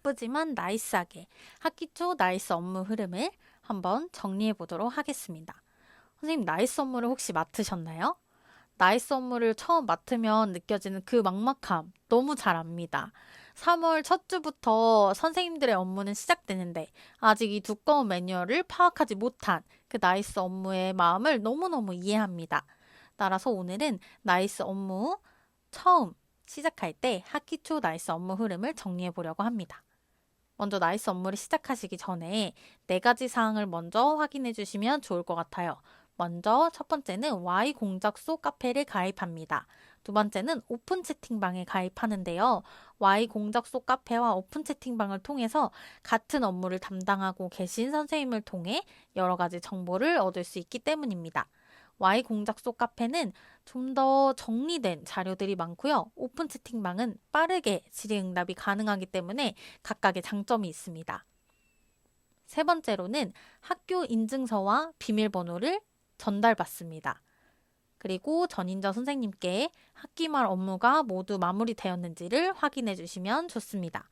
바쁘지만 나이스하게 학기 초 나이스 업무 흐름을 한번 정리해 보도록 하겠습니다. 선생님, 나이스 업무를 혹시 맡으셨나요? 나이스 업무를 처음 맡으면 느껴지는 그 막막함 너무 잘 압니다. 3월 첫 주부터 선생님들의 업무는 시작되는데 아직 이 두꺼운 매뉴얼을 파악하지 못한 그 나이스 업무의 마음을 너무너무 이해합니다. 따라서 오늘은 나이스 업무 처음 시작할 때 학기 초 나이스 업무 흐름을 정리해 보려고 합니다. 먼저 나이스 업무를 시작하시기 전에 네 가지 사항을 먼저 확인해 주시면 좋을 것 같아요. 먼저 첫 번째는 Y 공작소 카페를 가입합니다. 두 번째는 오픈 채팅방에 가입하는데요. Y 공작소 카페와 오픈 채팅방을 통해서 같은 업무를 담당하고 계신 선생님을 통해 여러 가지 정보를 얻을 수 있기 때문입니다. Y 공작소 카페는 좀 더 정리된 자료들이 많고요. 오픈 채팅방은 빠르게 질의응답이 가능하기 때문에 각각의 장점이 있습니다. 세 번째로는 학교 인증서와 비밀번호를 전달받습니다. 그리고 전인자 선생님께 학기말 업무가 모두 마무리되었는지를 확인해 주시면 좋습니다.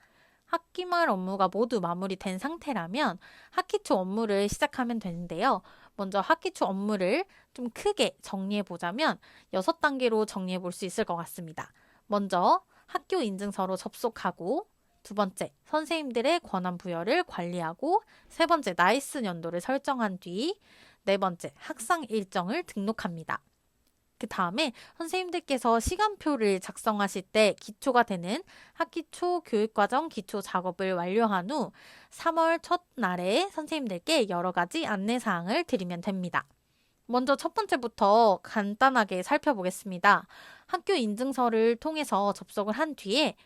학기말 업무가 모두 마무리된 상태라면 학기 초 업무를 시작하면 되는데요. 먼저 학기 초 업무를 좀 크게 정리해 보자면 6단계로 정리해 볼 수 있을 것 같습니다. 먼저 학교 인증서로 접속하고, 두 번째, 선생님들의 권한 부여를 관리하고, 세 번째, 나이스 연도를 설정한 뒤, 네 번째, 학상 일정을 등록합니다. 그 다음에 선생님들께서 시간표를 작성하실 때 기초가 되는 학기 초 교육과정 기초 작업을 완료한 후 3월 첫날에 선생님들께 여러 가지 안내사항을 드리면 됩니다. 먼저 첫 번째부터 간단하게 살펴보겠습니다. 학교 인증서를 통해서 접속을 한 뒤에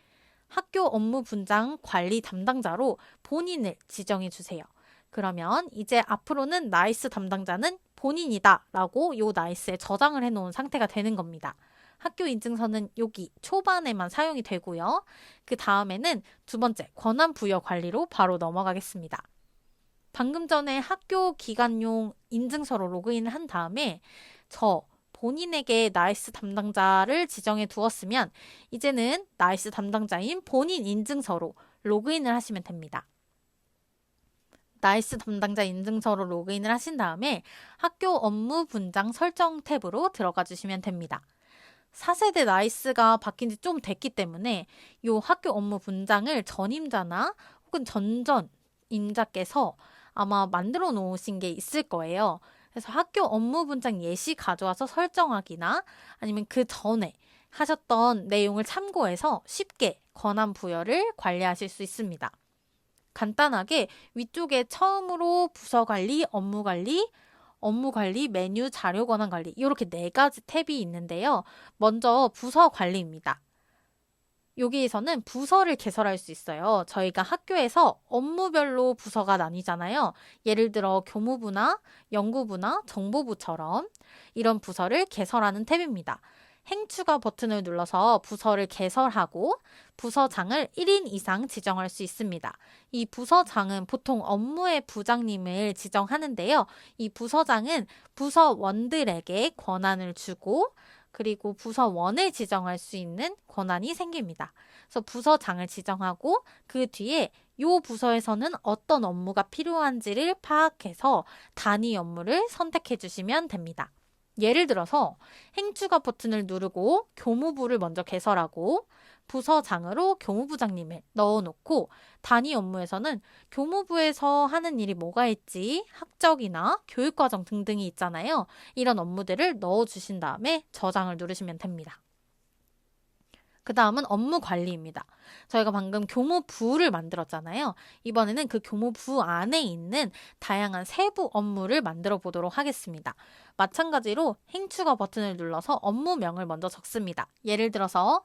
학교 업무 분장 관리 담당자로 본인을 지정해 주세요. 그러면 이제 앞으로는 나이스 담당자는 본인이다 라고 요 나이스에 저장을 해놓은 상태가 되는 겁니다. 학교 인증서는 여기 초반에만 사용이 되고요. 그 다음에는 두 번째, 권한 부여 관리로 바로 넘어가겠습니다. 방금 전에 학교 기간용 인증서로 로그인을 한 다음에 본인에게 나이스 담당자를 지정해 두었으면 이제는 나이스 담당자인 본인 인증서로 로그인을 하시면 됩니다. 나이스 담당자 인증서로 로그인을 하신 다음에 학교 업무 분장 설정 탭으로 들어가 주시면 됩니다. 4세대 나이스가 바뀐 지 좀 됐기 때문에 이 학교 업무 분장을 전임자나 혹은 전전 임자께서 아마 만들어 놓으신 게 있을 거예요. 그래서 학교 업무 분장 예시 가져와서 설정하기나 아니면 그 전에 하셨던 내용을 참고해서 쉽게 권한 부여를 관리하실 수 있습니다. 간단하게 위쪽에 처음으로 부서 관리, 업무 관리, 메뉴, 자료 권한 관리 이렇게 네 가지 탭이 있는데요. 먼저 부서 관리입니다. 여기에서는 부서를 개설할 수 있어요. 저희가 학교에서 업무별로 부서가 나뉘잖아요. 예를 들어 교무부나 연구부나 정보부처럼 이런 부서를 개설하는 탭입니다. 행추가 버튼을 눌러서 부서를 개설하고 부서장을 1인 이상 지정할 수 있습니다. 이 부서장은 보통 업무의 부장님을 지정하는데요. 이 부서장은 부서원들에게 권한을 주고 그리고 부서원을 지정할 수 있는 권한이 생깁니다. 그래서 부서장을 지정하고 그 뒤에 이 부서에서는 어떤 업무가 필요한지를 파악해서 단위 업무를 선택해 주시면 됩니다. 예를 들어서 행추가 버튼을 누르고 교무부를 먼저 개설하고 부서장으로 교무부장님을 넣어놓고 단위 업무에서는 교무부에서 하는 일이 뭐가 있지, 학적이나 교육과정 등등이 있잖아요. 이런 업무들을 넣어주신 다음에 저장을 누르시면 됩니다. 그 다음은 업무 관리입니다. 저희가 방금 교무부를 만들었잖아요. 이번에는 그 교무부 안에 있는 다양한 세부 업무를 만들어 보도록 하겠습니다. 마찬가지로 행추가 버튼을 눌러서 업무명을 먼저 적습니다. 예를 들어서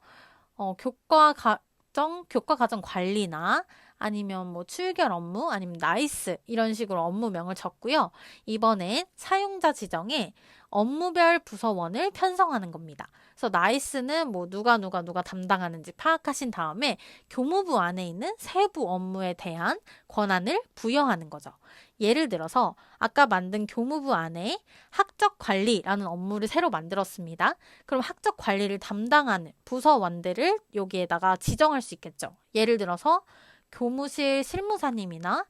교과 과정 관리나 아니면 뭐 출결 업무 아니면 나이스 이런 식으로 업무명을 적고요. 이번엔 사용자 지정에 업무별 부서원을 편성하는 겁니다. 그래서 나이스는 뭐 누가 담당하는지 파악하신 다음에 교무부 안에 있는 세부 업무에 대한 권한을 부여하는 거죠. 예를 들어서 아까 만든 교무부 안에 학적 관리라는 업무를 새로 만들었습니다. 그럼 학적 관리를 담당하는 부서원들을 여기에다가 지정할 수 있겠죠. 예를 들어서 교무실 실무사님이나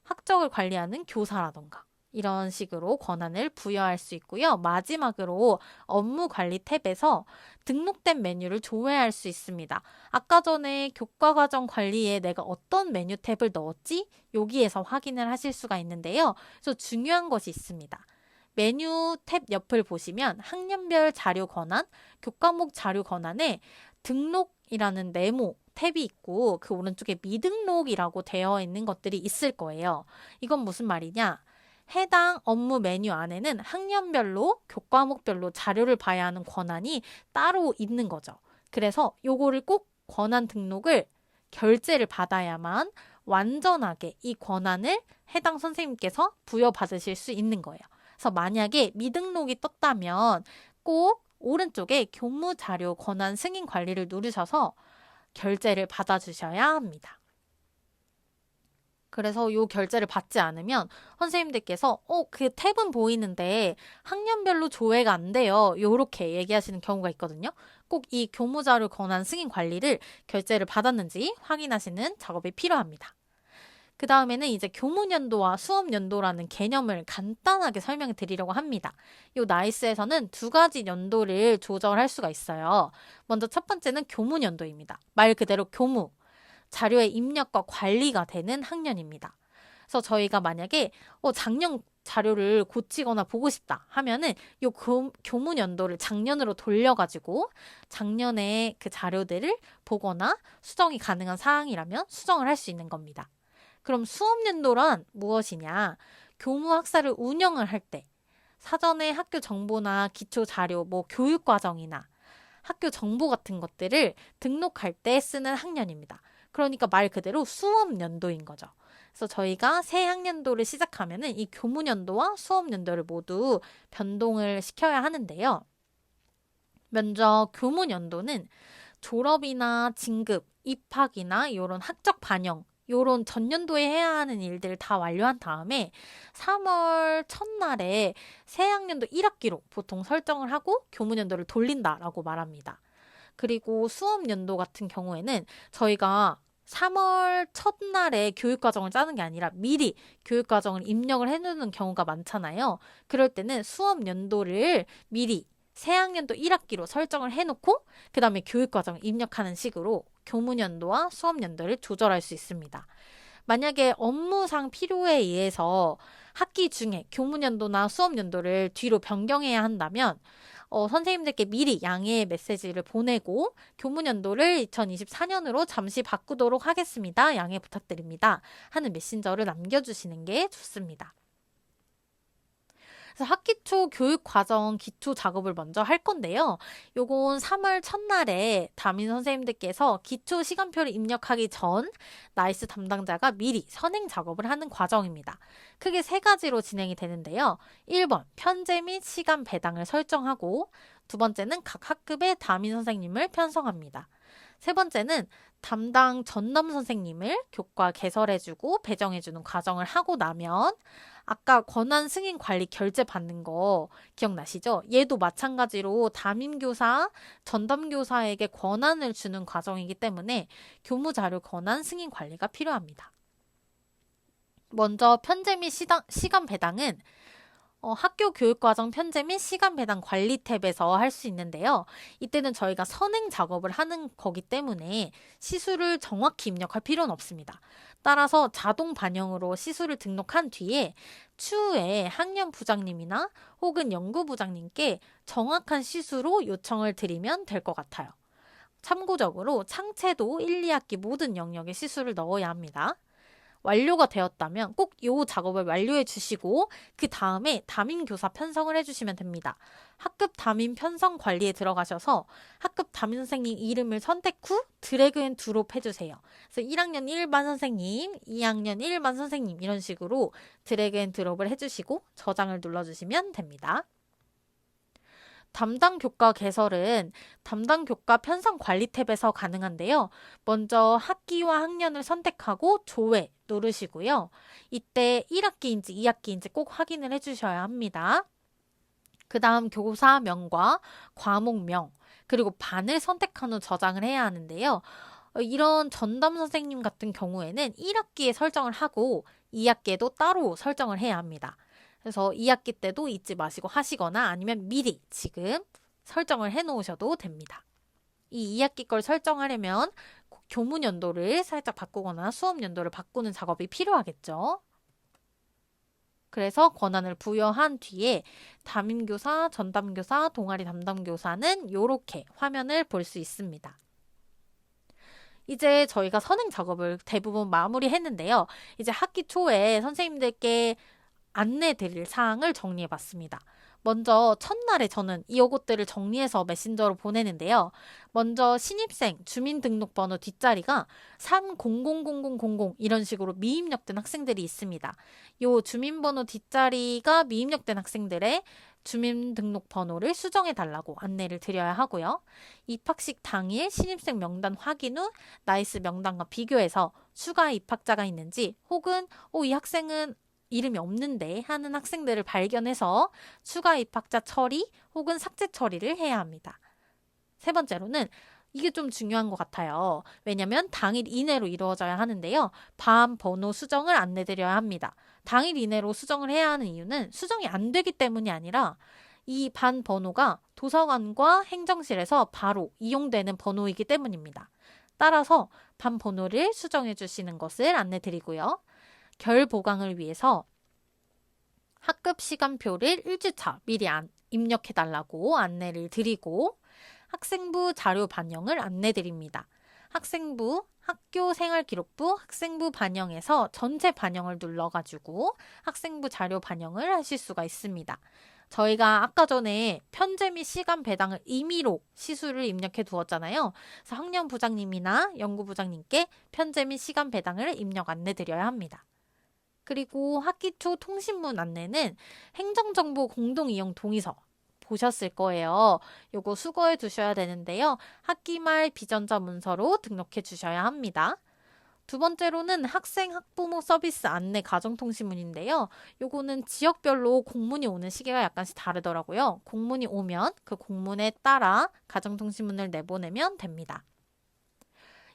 학적을 관리하는 교사라던가 이런 식으로 권한을 부여할 수 있고요. 마지막으로 업무 관리 탭에서 등록된 메뉴를 조회할 수 있습니다. 아까 전에 교과과정 관리에 내가 어떤 메뉴 탭을 넣었지? 여기에서 확인을 하실 수가 있는데요. 그래서 중요한 것이 있습니다. 메뉴 탭 옆을 보시면 학년별 자료 권한, 교과목 자료 권한에 등록이라는 네모 탭이 있고 그 오른쪽에 미등록이라고 되어 있는 것들이 있을 거예요. 이건 무슨 말이냐? 해당 업무 메뉴 안에는 학년별로, 교과목별로 자료를 봐야 하는 권한이 따로 있는 거죠. 그래서 요거를 꼭 권한 등록을 결제를 받아야만 완전하게 이 권한을 해당 선생님께서 부여받으실 수 있는 거예요. 그래서 만약에 미등록이 떴다면 꼭 오른쪽에 교무자료 권한 승인 관리를 누르셔서 결제를 받아주셔야 합니다. 그래서 요 결제를 받지 않으면 선생님들께서 그 탭은 보이는데 학년별로 조회가 안 돼요. 요렇게 얘기하시는 경우가 있거든요. 꼭 이 교무자료 권한 승인 관리를 결제를 받았는지 확인하시는 작업이 필요합니다. 그 다음에는 이제 교무연도와 수업연도라는 개념을 간단하게 설명해 드리려고 합니다. 요 나이스에서는 두 가지 연도를 조절할 수가 있어요. 먼저 첫 번째는 교무연도입니다. 말 그대로 교무, 자료의 입력과 관리가 되는 학년입니다. 그래서 저희가 만약에 작년 자료를 고치거나 보고 싶다 하면은 요 교무연도를 작년으로 돌려가지고 작년에 그 자료들을 보거나 수정이 가능한 사항이라면 수정을 할 수 있는 겁니다. 그럼 수업연도란 무엇이냐? 교무 학사를 운영을 할 때 사전에 학교 정보나 기초 자료, 교육과정이나 학교 정보 같은 것들을 등록할 때 쓰는 학년입니다. 그러니까 말 그대로 수업연도인 거죠. 그래서 저희가 새 학년도를 시작하면은 이 교무연도와 수업연도를 모두 변동을 시켜야 하는데요. 먼저 교무연도는 졸업이나 진급, 입학이나 이런 학적 반영, 요런 전년도에 해야 하는 일들을 다 완료한 다음에 3월 첫날에 새 학년도 1학기로 보통 설정을 하고 교무연도를 돌린다라고 말합니다. 그리고 수업연도 같은 경우에는 저희가 3월 첫날에 교육과정을 짜는 게 아니라 미리 교육과정을 입력을 해놓는 경우가 많잖아요. 그럴 때는 수업연도를 미리 새학년도 1학기로 설정을 해놓고 그 다음에 교육과정을 입력하는 식으로 교무연도와 수업연도를 조절할 수 있습니다. 만약에 업무상 필요에 의해서 학기 중에 교무연도나 수업연도를 뒤로 변경해야 한다면 선생님들께 미리 양해의 메시지를 보내고 교무연도를 2024년으로 잠시 바꾸도록 하겠습니다. 양해 부탁드립니다. 하는 메신저를 남겨주시는 게 좋습니다. 그래서 학기 초 교육 과정 기초 작업을 먼저 할 건데요. 요건 3월 첫날에 담임 선생님들께서 기초 시간표를 입력하기 전 나이스 담당자가 미리 선행 작업을 하는 과정입니다. 크게 세 가지로 진행이 되는데요. 1번, 편제 및 시간 배당을 설정하고 두 번째는 각 학급의 담임 선생님을 편성합니다. 세 번째는 담당 전담 선생님을 교과 개설해주고 배정해주는 과정을 하고 나면 아까 권한 승인 관리 결제 받는 거 기억나시죠? 얘도 마찬가지로 담임교사, 전담교사에게 권한을 주는 과정이기 때문에 교무자료 권한 승인 관리가 필요합니다. 먼저 편제 및 시간 배당은 학교 교육과정 편제 및 시간 배당 관리 탭에서 할 수 있는데요. 이때는 저희가 선행 작업을 하는 거기 때문에 시수를 정확히 입력할 필요는 없습니다. 따라서 자동 반영으로 시수를 등록한 뒤에 추후에 학년 부장님이나 혹은 연구부장님께 정확한 시수로 요청을 드리면 될 것 같아요. 참고적으로 창체도 1, 2학기 모든 영역에 시수를 넣어야 합니다. 완료가 되었다면 꼭 이 작업을 완료해 주시고 그 다음에 담임교사 편성을 해주시면 됩니다. 학급 담임 편성 관리에 들어가셔서 학급 담임 선생님 이름을 선택 후 드래그 앤 드롭 해주세요. 그래서 1학년 1반 선생님, 2학년 1반 선생님 이런 식으로 드래그 앤 드롭을 해주시고 저장을 눌러주시면 됩니다. 담당 교과 개설은 담당 교과 편성 관리 탭에서 가능한데요. 먼저 학기와 학년을 선택하고 조회 누르시고요. 이때 1학기인지 2학기인지 꼭 확인을 해주셔야 합니다. 그 다음 교사명과 과목명 그리고 반을 선택한 후 저장을 해야 하는데요. 이런 전담 선생님 같은 경우에는 1학기에 설정을 하고 2학기에도 따로 설정을 해야 합니다. 그래서 2학기 때도 잊지 마시고 하시거나 아니면 미리 지금 설정을 해 놓으셔도 됩니다. 이 2학기 걸 설정하려면 교문 연도를 살짝 바꾸거나 수업 연도를 바꾸는 작업이 필요하겠죠. 그래서 권한을 부여한 뒤에 담임교사, 전담교사, 동아리 담당교사는 이렇게 화면을 볼 수 있습니다. 이제 저희가 선행 작업을 대부분 마무리했는데요. 이제 학기 초에 선생님들께 안내 드릴 사항을 정리해 봤습니다. 먼저 첫날에 저는 요것들을 정리해서 메신저로 보내는데요. 먼저 신입생 주민등록번호 뒷자리가 300000 이런 식으로 미입력된 학생들이 있습니다. 요 주민번호 뒷자리가 미입력된 학생들의 주민등록번호를 수정해 달라고 안내를 드려야 하고요. 입학식 당일 신입생 명단 확인 후 나이스 명단과 비교해서 추가 입학자가 있는지 혹은 이 학생은 이름이 없는데 하는 학생들을 발견해서 추가 입학자 처리 혹은 삭제 처리를 해야 합니다. 세 번째로는 이게 좀 중요한 것 같아요. 왜냐하면 당일 이내로 이루어져야 하는데요. 반 번호 수정을 안내드려야 합니다. 당일 이내로 수정을 해야 하는 이유는 수정이 안 되기 때문이 아니라 이 반 번호가 도서관과 행정실에서 바로 이용되는 번호이기 때문입니다. 따라서 반 번호를 수정해 주시는 것을 안내드리고요. 결 보강을 위해서 학급 시간표를 1주차 미리 입력해달라고 안내를 드리고 학생부 자료 반영을 안내드립니다. 학생부, 학교생활기록부, 학생부 반영에서 전체 반영을 눌러가지고 학생부 자료 반영을 하실 수가 있습니다. 저희가 아까 전에 편제 및 시간 배당을 임의로 시수를 입력해 두었잖아요. 그래서 학년부장님이나 연구부장님께 편제 및 시간 배당을 입력 안내드려야 합니다. 그리고 학기 초 통신문 안내는 행정정보 공동이용 동의서 보셨을 거예요. 요거 수거해 두셔야 되는데요. 학기 말 비전자 문서로 등록해 주셔야 합니다. 두 번째로는 학생 학부모 서비스 안내 가정통신문인데요. 요거는 지역별로 공문이 오는 시기가 약간씩 다르더라고요. 공문이 오면 그 공문에 따라 가정통신문을 내보내면 됩니다.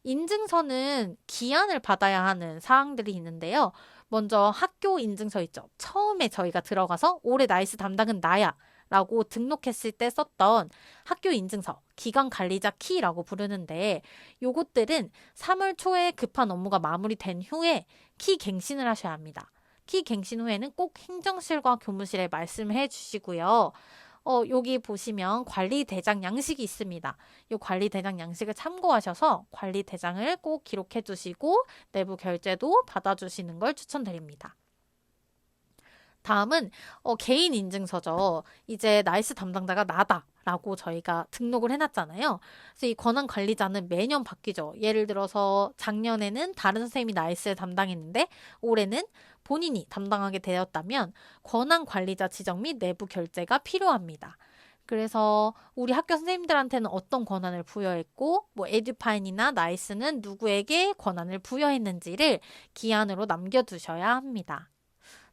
인증서는 기한을 받아야 하는 사항들이 있는데요. 먼저 학교 인증서 있죠. 처음에 저희가 들어가서 올해 나이스 담당은 나야 라고 등록했을 때 썼던 학교 인증서, 기관 관리자 키라고 부르는데 요것들은 3월 초에 급한 업무가 마무리된 후에 키 갱신을 하셔야 합니다. 키 갱신 후에는 꼭 행정실과 교무실에 말씀해 주시고요. 여기 보시면 관리대장 양식이 있습니다. 이 관리대장 양식을 참고하셔서 관리대장을 꼭 기록해 두시고 내부 결제도 받아주시는 걸 추천드립니다. 다음은 개인 인증서죠. 이제 나이스 담당자가 나다라고 저희가 등록을 해놨잖아요. 그래서 이 권한 관리자는 매년 바뀌죠. 예를 들어서 작년에는 다른 선생님이 나이스를 담당했는데 올해는 본인이 담당하게 되었다면 권한 관리자 지정 및 내부 결제가 필요합니다. 그래서 우리 학교 선생님들한테는 어떤 권한을 부여했고 에듀파인이나 나이스는 누구에게 권한을 부여했는지를 기한으로 남겨두셔야 합니다.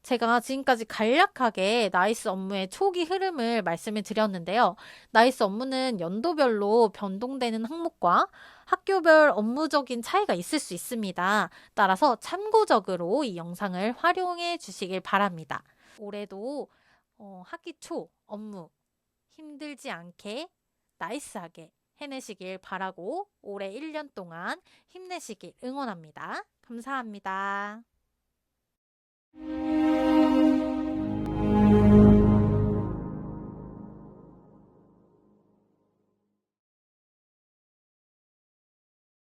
제가 지금까지 간략하게 나이스 업무의 초기 흐름을 말씀을 드렸는데요. 나이스 업무는 연도별로 변동되는 항목과 학교별 업무적인 차이가 있을 수 있습니다. 따라서 참고적으로 이 영상을 활용해 주시길 바랍니다. 올해도 학기 초 업무 힘들지 않게 나이스하게 해내시길 바라고 올해 1년 동안 힘내시길 응원합니다. 감사합니다.